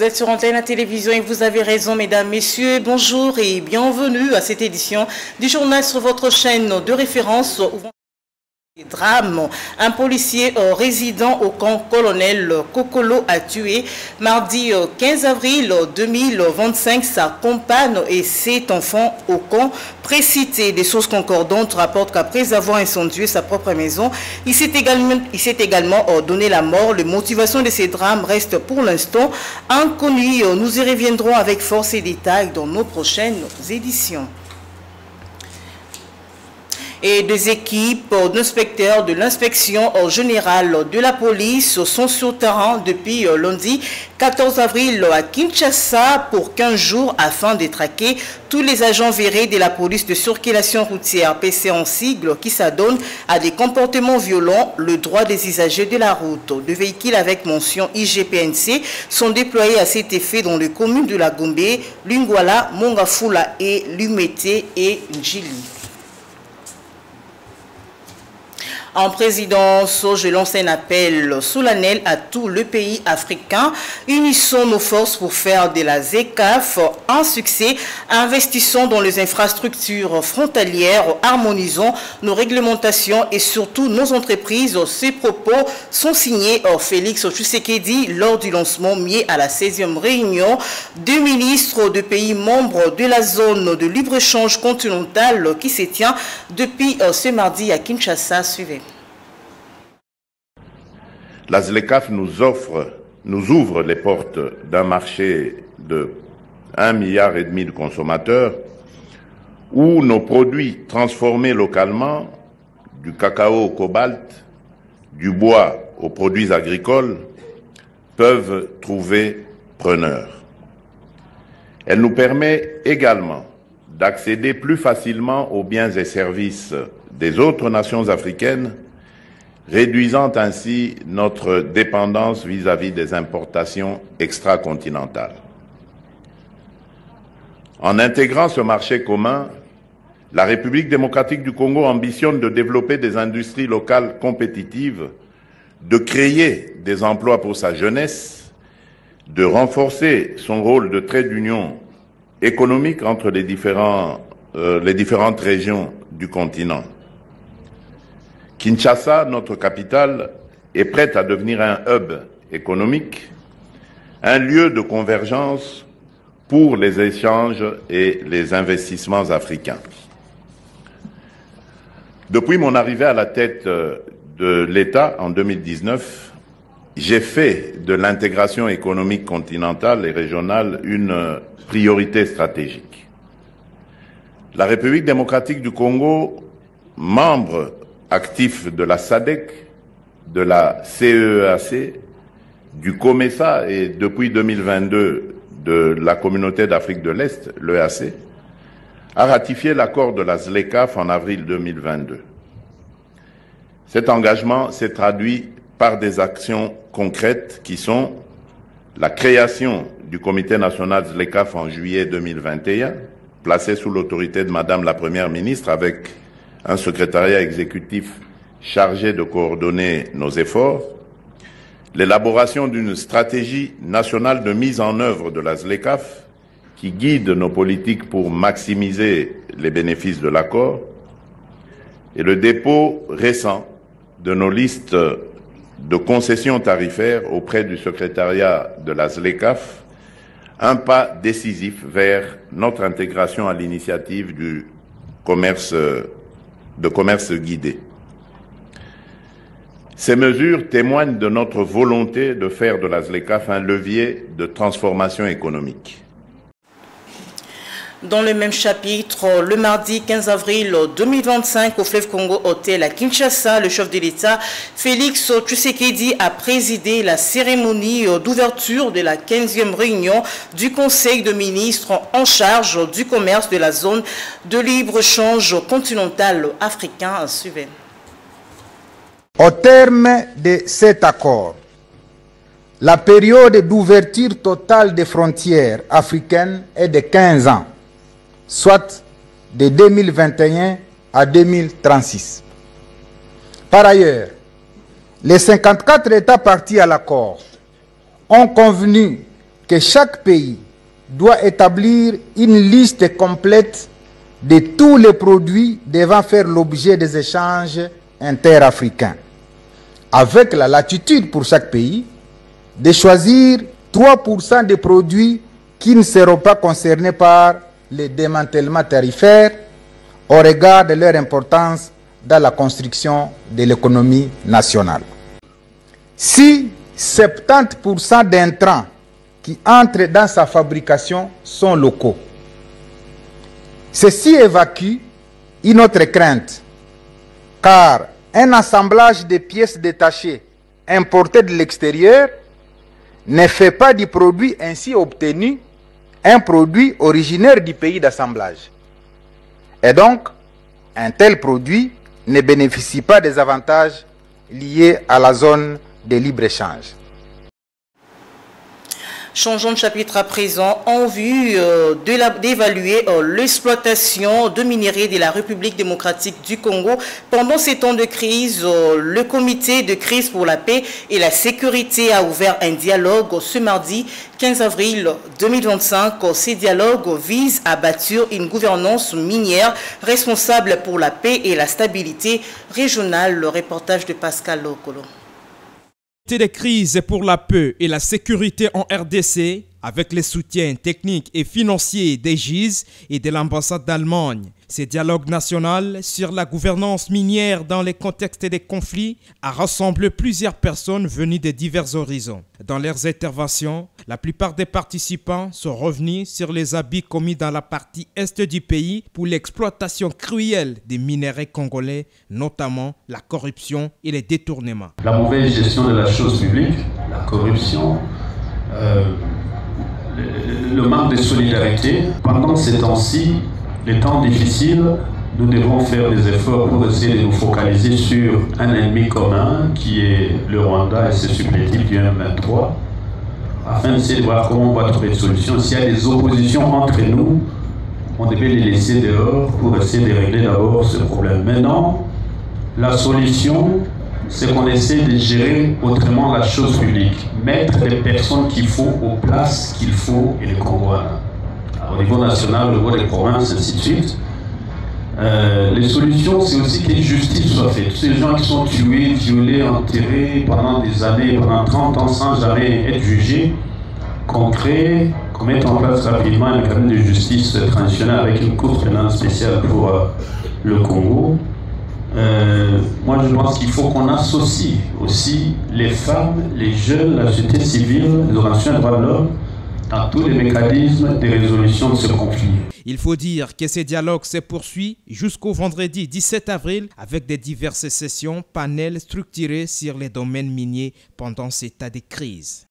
êtes sur Antenne Télévision et vous avez raison, mesdames, messieurs. Bonjour et bienvenue à cette édition du journal sur votre chaîne de référence. Drame. Un policier résident au camp colonel Kokolo a tué mardi 15 avril 2025 sa compagne et 7 enfants au camp précité. Des sources concordantes rapportent qu'après avoir incendié sa propre maison, il s'est également donné la mort. Les motivations de ces drames restent pour l'instant inconnues. Nous y reviendrons avec force et détails dans nos prochaines éditions. Et des équipes d'inspecteurs de l'inspection générale de la police sont sur terrain depuis lundi 14 avril à Kinshasa pour 15 jours afin de traquer tous les agents verrés de la police de circulation routière, PC en sigle, qui s'adonnent à des comportements violents, le droit des usagers de la route. Deux véhicules avec mention IGPNC sont déployés à cet effet dans les communes de la Gombe, Lingwala, Mongafula et Lumete et Njili. En présidence, je lance un appel solennel à tout le pays africain. Unissons nos forces pour faire de la ZLECAf un succès. Investissons dans les infrastructures frontalières, harmonisons nos réglementations et surtout nos entreprises. Ces propos sont signés Félix Tshisekedi lors du lancement mis à la 16e réunion des ministres de pays membres de la zone de libre-échange continentale qui se tient depuis ce mardi à Kinshasa. Suivez. La ZLECAf nous ouvre les portes d'un marché de 1,5 milliard de consommateurs où nos produits transformés localement, du cacao au cobalt, du bois aux produits agricoles, peuvent trouver preneurs. Elle nous permet également d'accéder plus facilement aux biens et services des autres nations africaines, réduisant ainsi notre dépendance vis-à-vis des importations extracontinentales. En intégrant ce marché commun, la République démocratique du Congo ambitionne de développer des industries locales compétitives, de créer des emplois pour sa jeunesse, de renforcer son rôle de trait d'union économique entre les différentes régions du continent. Kinshasa, notre capitale, est prête à devenir un hub économique, un lieu de convergence pour les échanges et les investissements africains. Depuis mon arrivée à la tête de l'État en 2019, j'ai fait de l'intégration économique continentale et régionale une priorité stratégique. La République démocratique du Congo, membre actif de la SADC, de la CEEAC, du COMESA et depuis 2022 de la Communauté d'Afrique de l'Est, l'EAC, a ratifié l'accord de la ZLECAf en avril 2022. Cet engagement s'est traduit par des actions concrètes qui sont la création du Comité national ZLECAf en juillet 2021, placé sous l'autorité de Madame la Première ministre avec un secrétariat exécutif chargé de coordonner nos efforts, l'élaboration d'une stratégie nationale de mise en œuvre de la ZLECAf qui guide nos politiques pour maximiser les bénéfices de l'accord, et le dépôt récent de nos listes de concessions tarifaires auprès du secrétariat de la ZLECAf, un pas décisif vers notre intégration à l'initiative du commerce guidé. Ces mesures témoignent de notre volonté de faire de la ZLECAf un levier de transformation économique. Dans le même chapitre, le mardi 15 avril 2025, au fleuve Congo Hôtel à Kinshasa, le chef de l'État, Félix Tshisekedi, a présidé la cérémonie d'ouverture de la 15e réunion du Conseil de ministres en charge du commerce de la zone de libre-échange continental africain. Suivez. Au terme de cet accord, la période d'ouverture totale des frontières africaines est de 15 ans. Soit de 2021 à 2036. Par ailleurs, les 54 États partis à l'accord ont convenu que chaque pays doit établir une liste complète de tous les produits devant faire l'objet des échanges interafricains, avec la latitude pour chaque pays de choisir 3% des produits qui ne seront pas concernés par le démantèlement tarifaire au regard de leur importance dans la construction de l'économie nationale. Si 70% d'intrants qui entrent dans sa fabrication sont locaux, ceci évacue une autre crainte, car un assemblage de pièces détachées importées de l'extérieur ne fait pas du produit ainsi obtenu un produit originaire du pays d'assemblage. Et donc, un tel produit ne bénéficie pas des avantages liés à la zone de libre-échange. Changeons de chapitre à présent en vue d'évaluer l'exploitation de minerais de la République démocratique du Congo. Pendant ces temps de crise, le comité de crise pour la paix et la sécurité a ouvert un dialogue ce mardi 15 avril 2025. Ces dialogues visent à bâtir une gouvernance minière responsable pour la paix et la stabilité régionale. Le reportage de Pascal Lokolo. Des crises pour la paix et la sécurité en RDC avec les soutiens techniques et financiers des GIZ et de l'ambassade d'Allemagne. Ce dialogue national sur la gouvernance minière dans les contextes des conflits a rassemblé plusieurs personnes venues de divers horizons. Dans leurs interventions, la plupart des participants sont revenus sur les abus commis dans la partie est du pays pour l'exploitation cruelle des minéraux congolais, notamment la corruption et les détournements. La mauvaise gestion de la chose publique, la corruption, le manque de solidarité. Pendant ces temps-ci, les temps difficiles, nous devons faire des efforts pour essayer de nous focaliser sur un ennemi commun qui est le Rwanda et ses supplétifs du M23, afin d'essayer de voir comment on va trouver une solution. S'il y a des oppositions entre nous, on devait les laisser dehors pour essayer de régler d'abord ce problème. Maintenant, la solution, c'est qu'on essaie de gérer autrement la chose publique, mettre les personnes qu'il faut aux places qu'il faut et les Congolais. Au niveau national, au niveau des provinces, ainsi de suite. Les solutions, c'est aussi que justice soit faite. Tous ces gens qui sont tués, violés, enterrés pendant des années, pendant 30 ans sans jamais être jugés, qu'on crée, qu'on mette en place rapidement un mécanisme de justice transitionnelle avec une cour pénale spéciale pour le Congo. Moi, je pense qu'il faut qu'on associe aussi les femmes, les jeunes, la société civile, les organisations des droits de l'homme dans tous les mécanismes de résolution de ce conflit. Il faut dire que ce dialogue se poursuit jusqu'au vendredi 17 avril avec des diverses sessions, panels structurés sur les domaines miniers pendant cet état de crise.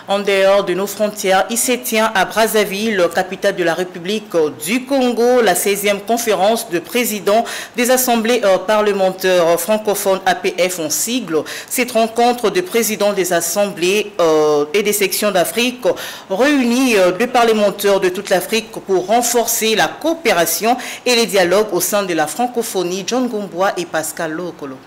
En dehors de nos frontières, il se tient à Brazzaville, capitale de la République du Congo, la 16e conférence de présidents des assemblées parlementaires francophones APF en sigle. Cette rencontre de présidents des assemblées et des sections d'Afrique réunit des parlementaires de toute l'Afrique pour renforcer la coopération et les dialogues au sein de la francophonie. John Gombois et Pascal Lokolo.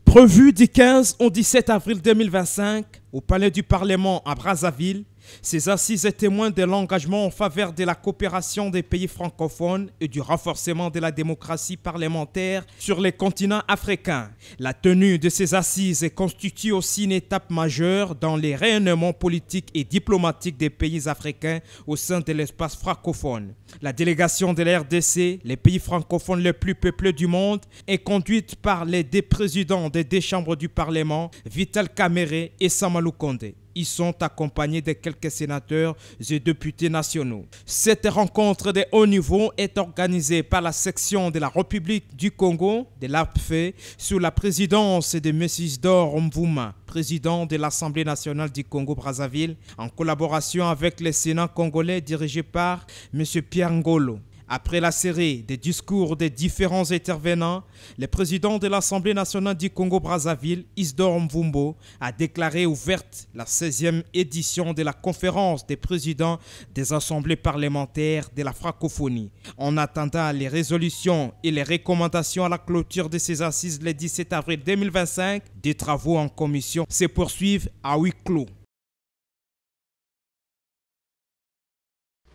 Prévu du 15 au 17 avril 2025 au Palais du Parlement à Brazzaville, ces assises témoignent de l'engagement en faveur de la coopération des pays francophones et du renforcement de la démocratie parlementaire sur les continents africains. La tenue de ces assises constitue aussi une étape majeure dans les rayonnements politiques et diplomatiques des pays africains au sein de l'espace francophone. La délégation de la RDC, les pays francophones les plus peuplés du monde, est conduite par les deux présidents des deux chambres du Parlement, Vital Kamerhe et Samalou Kondé. Ils sont accompagnés de quelques sénateurs et députés nationaux. Cette rencontre de haut niveau est organisée par la section de la République du Congo, de l'APFE, sous la présidence de M. Isidore Mvuma, président de l'Assemblée nationale du Congo-Brazzaville, en collaboration avec le Sénat congolais dirigé par M. Pierre Ngolo. Après la série des discours des différents intervenants, le président de l'Assemblée nationale du Congo-Brazzaville, Isidore Mvumbo, a déclaré ouverte la 16e édition de la conférence des présidents des assemblées parlementaires de la francophonie. En attendant les résolutions et les recommandations à la clôture de ces assises le 17 avril 2025, des travaux en commission se poursuivent à huis clos.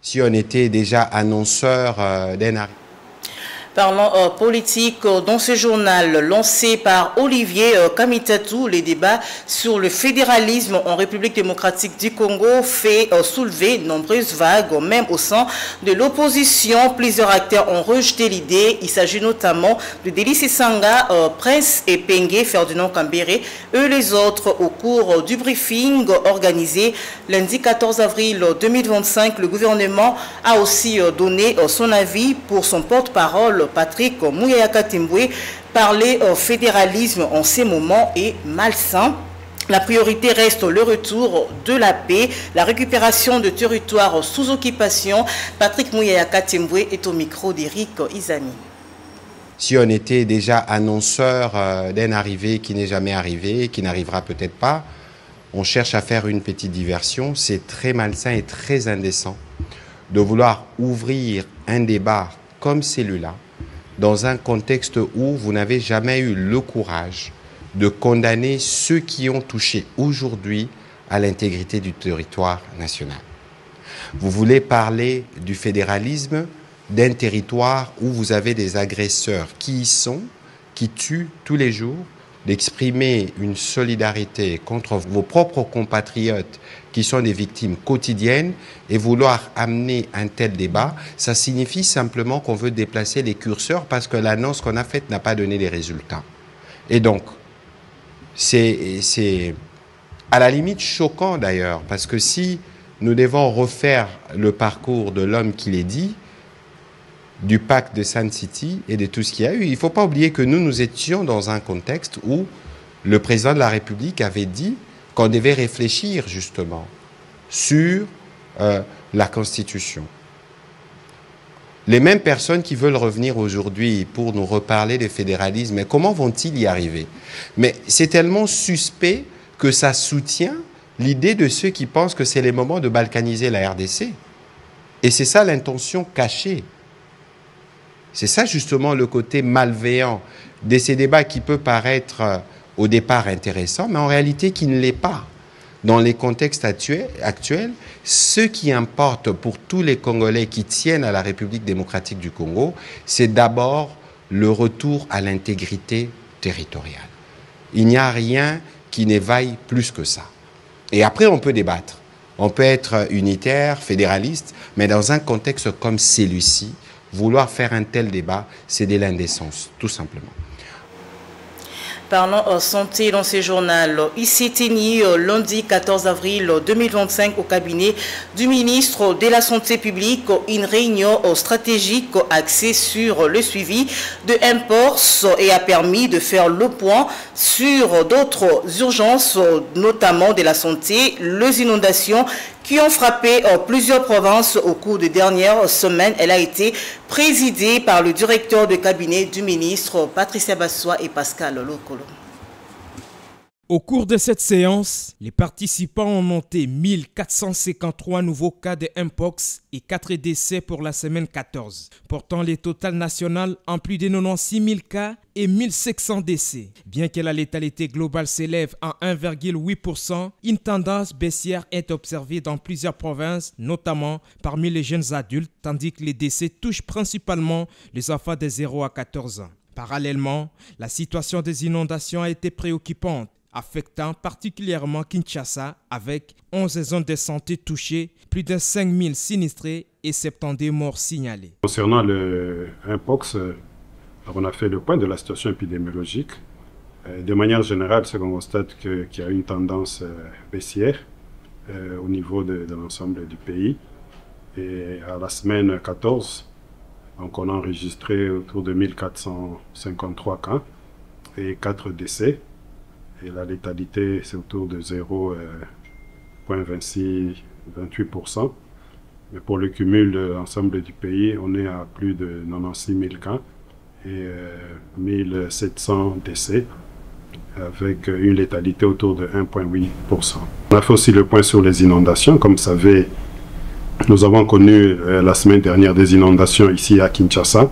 Si on était déjà annonceur d'un arrivée. Parlons politique dans ce journal lancé par Olivier Kamitatou. Les débats sur le fédéralisme en République démocratique du Congo fait soulever de nombreuses vagues, même au sein de l'opposition. Plusieurs acteurs ont rejeté l'idée. Il s'agit notamment de Délice Sanga, Prince Epengue, Ferdinand Kambéré et les autres. Au cours du briefing organisé lundi 14 avril 2025, le gouvernement a aussi donné son avis pour son porte-parole Patrick Muyaya Timbwe. Parler fédéralisme en ces moments est malsain. La priorité reste le retour de la paix, la récupération de territoires sous occupation. Patrick Muyaya Timbwe est au micro d'Éric Izani. Si on était déjà annonceur d'un arrivé qui n'est jamais arrivé, qui n'arrivera peut-être pas, on cherche à faire une petite diversion. C'est très malsain et très indécent de vouloir ouvrir un débat comme celui-là, dans un contexte où vous n'avez jamais eu le courage de condamner ceux qui ont touché aujourd'hui à l'intégrité du territoire national. Vous voulez parler du fédéralisme d'un territoire où vous avez des agresseurs qui y sont, qui tuent tous les jours, d'exprimer une solidarité contre vos propres compatriotes qui sont des victimes quotidiennes et vouloir amener un tel débat, ça signifie simplement qu'on veut déplacer les curseurs parce que l'annonce qu'on a faite n'a pas donné les résultats. Et donc, c'est à la limite choquant d'ailleurs, parce que si nous devons refaire le parcours de l'homme qui l'est dit, du pacte de Sun City et de tout ce qu'il y a eu. Il ne faut pas oublier que nous étions dans un contexte où le président de la République avait dit qu'on devait réfléchir justement sur la Constitution. Les mêmes personnes qui veulent revenir aujourd'hui pour nous reparler de fédéralisme, mais comment vont-ils y arriver? Mais c'est tellement suspect que ça soutient l'idée de ceux qui pensent que c'est le moment de balkaniser la RDC. Et c'est ça l'intention cachée. C'est ça justement le côté malveillant de ces débats qui peut paraître au départ intéressant, mais en réalité qui ne l'est pas. Dans les contextes actuels, ce qui importe pour tous les Congolais qui tiennent à la République démocratique du Congo, c'est d'abord le retour à l'intégrité territoriale. Il n'y a rien qui n'éveille plus que ça. Et après, on peut débattre. On peut être unitaire, fédéraliste, mais dans un contexte comme celui-ci, vouloir faire un tel débat, c'est de l'indécence, tout simplement. Parlons santé dans ce journal. Il s'est tenu lundi 14 avril 2025 au cabinet du ministre de la Santé publique une réunion stratégique axée sur le suivi de Mpox et a permis de faire le point sur d'autres urgences, notamment de la santé, les inondations qui ont frappé plusieurs provinces au cours des dernières semaines. Elle a été présidée par le directeur de cabinet du ministre Patricia Bassois et Pascal Lokolo. Au cours de cette séance, les participants ont noté 1453 nouveaux cas de Mpox et 4 décès pour la semaine 14, portant le total national en plus de 96 000 cas et 1700 décès. Bien que la létalité globale s'élève à 1,8%, une tendance baissière est observée dans plusieurs provinces, notamment parmi les jeunes adultes, tandis que les décès touchent principalement les enfants de 0 à 14 ans. Parallèlement, la situation des inondations a été préoccupante, affectant particulièrement Kinshasa avec 11 zones de santé touchées, plus de 5000 sinistrés et 70 morts signalés. Concernant le Mpox, on a fait le point de la situation épidémiologique. De manière générale, c'est qu'on constate qu'il y a une tendance baissière au niveau de l'ensemble du pays. Et à la semaine 14, donc on a enregistré autour de 1453 cas et 4 décès. Et la létalité, c'est autour de 0,28%. Mais pour le cumul de l'ensemble du pays, on est à plus de 96 000 cas et 1700 décès, avec une létalité autour de 1,8%. On a fait aussi le point sur les inondations. Comme vous savez, nous avons connu la semaine dernière des inondations ici à Kinshasa.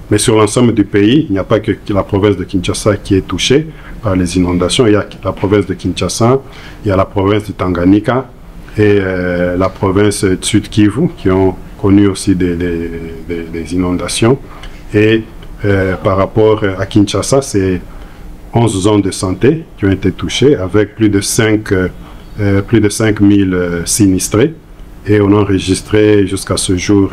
Mais sur l'ensemble du pays, il n'y a pas que la province de Kinshasa qui est touchée par les inondations. Il y a la province de Kinshasa, il y a la province de Tanganyika et la province de Sud Kivu qui ont connu aussi des inondations. Et par rapport à Kinshasa, c'est 11 zones de santé qui ont été touchées avec plus de 5000 sinistrés. Et on a enregistré jusqu'à ce jour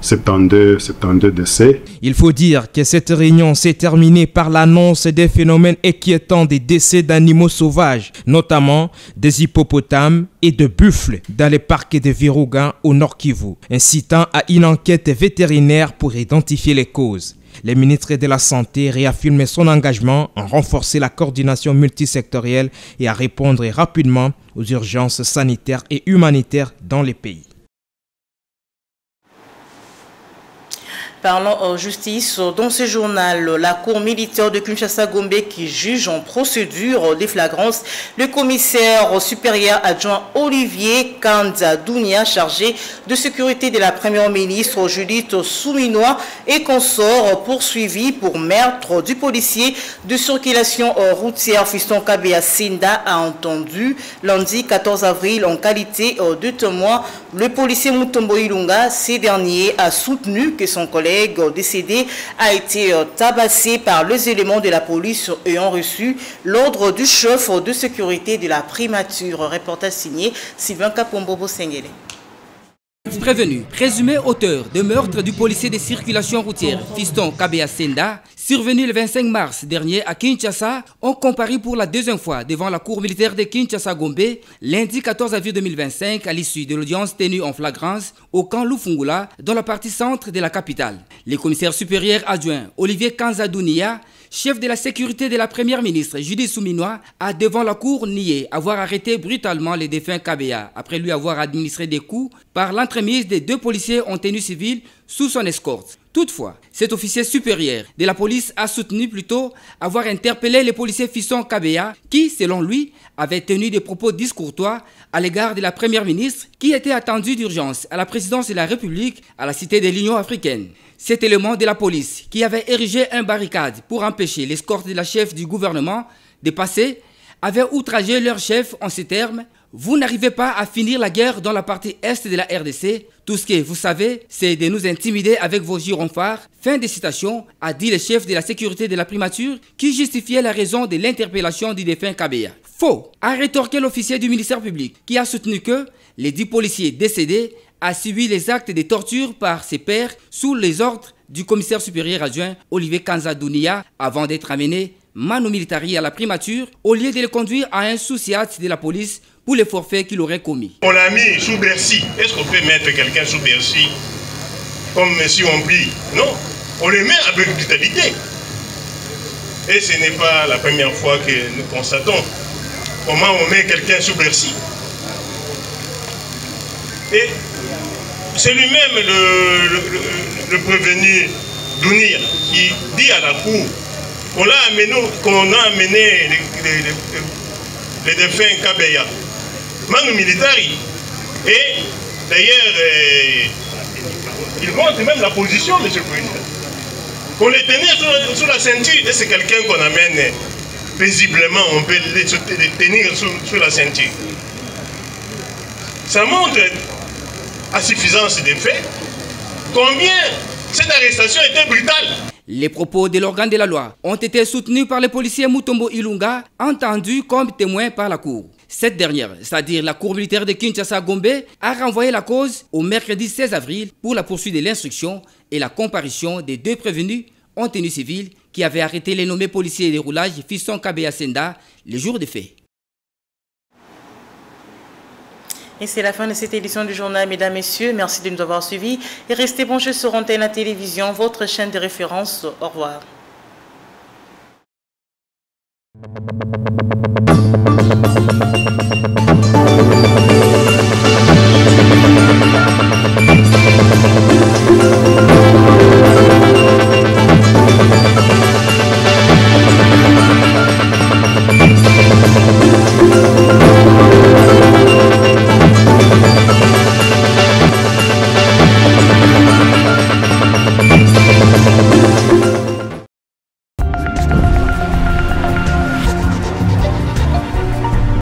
72 décès. Il faut dire que cette réunion s'est terminée par l'annonce des phénomènes inquiétants des décès d'animaux sauvages, notamment des hippopotames et de buffles dans les parcs de Virunga au Nord Kivu, incitant à une enquête vétérinaire pour identifier les causes. Le ministre de la Santé réaffirme son engagement à renforcer la coordination multisectorielle et à répondre rapidement aux urgences sanitaires et humanitaires dans les pays. Parlons justice. Dans ce journal, la cour militaire de Kinshasa-Gombe qui juge en procédure des flagrances le commissaire supérieur adjoint Olivier Kanza Dounia, chargé de sécurité de la première ministre Judith Souminois et consort, poursuivi pour meurtre du policier de circulation routière Fiston Kabea Senda, a entendu lundi 14 avril en qualité de témoin le policier Mutombo Ilunga. Ces derniers a soutenu que son collègue décédé a été tabassé par les éléments de la police ayant reçu l'ordre du chef de sécurité de la primature. Reportage signé Sylvain Kapombobo Sengele. Prévenu, présumé auteur de meurtre du policier de circulation routière Fiston Kabea Senda, survenu le 25 mars dernier à Kinshasa, ont comparu pour la deuxième fois devant la cour militaire de Kinshasa-Gombe lundi 14 avril 2025 à l'issue de l'audience tenue en flagrance au camp Lufungula dans la partie centre de la capitale. Le commissaire supérieur adjoint Olivier Kanza Dounia, chef de la sécurité de la première ministre Judith Souminois, a devant la cour nié avoir arrêté brutalement le défunt Kabea après lui avoir administré des coups par l'entremise des deux policiers en tenue civile sous son escorte. Toutefois, cet officier supérieur de la police a soutenu plutôt avoir interpellé le policier Fiston Kabea qui, selon lui, avait tenu des propos discourtois à l'égard de la première ministre qui était attendue d'urgence à la présidence de la République à la cité de l'Union africaine. Cet élément de la police qui avait érigé un barricade pour empêcher l'escorte de la chef du gouvernement de passer avait outragé leur chef en ces termes: « Vous n'arrivez pas à finir la guerre dans la partie est de la RDC. Tout ce que vous savez, c'est de nous intimider avec vos gyrophares. » Fin de citation, a dit le chef de la sécurité de la primature qui justifiait la raison de l'interpellation du défunt Kabea. Faux, a rétorqué l'officier du ministère public qui a soutenu que les 10 policiers décédés a subi les actes de torture par ses pairs sous les ordres du commissaire supérieur adjoint Olivier Kanza Dounia avant d'être amené manu militari à la primature au lieu de le conduire à un sous-siat de la police pour les forfaits qu'il aurait commis. On l'a mis sous Bercy. Est-ce qu'on peut mettre quelqu'un sous Bercy comme si on plie? Non, on les met avec brutalité. Et ce n'est pas la première fois que nous constatons comment on met quelqu'un sous Bercy. Et c'est lui-même le prévenu Dounia qui dit à la cour qu'on a amené les défunts Kabea manu militari. Et d'ailleurs, il montre même la position de ce président. Qu'on les tenait sous la ceinture, et c'est quelqu'un qu'on amène paisiblement, on peut les tenir sous la ceinture. Ça montre à suffisance des faits combien cette arrestation était brutale. Les propos de l'organe de la loi ont été soutenus par le policier Mutombo Ilunga, entendu comme témoin par la cour. Cette dernière, c'est-à-dire la cour militaire de Kinshasa-Gombe, a renvoyé la cause au mercredi 16 avril pour la poursuite de l'instruction et la comparution des 2 prévenus en tenue civile qui avaient arrêté les nommés policiers de roulage Fiston Kabea Senda le jour des faits. Et c'est la fin de cette édition du journal, mesdames, messieurs. Merci de nous avoir suivis. Et restez branchés sur Antenne Télévision, votre chaîne de référence. Au revoir.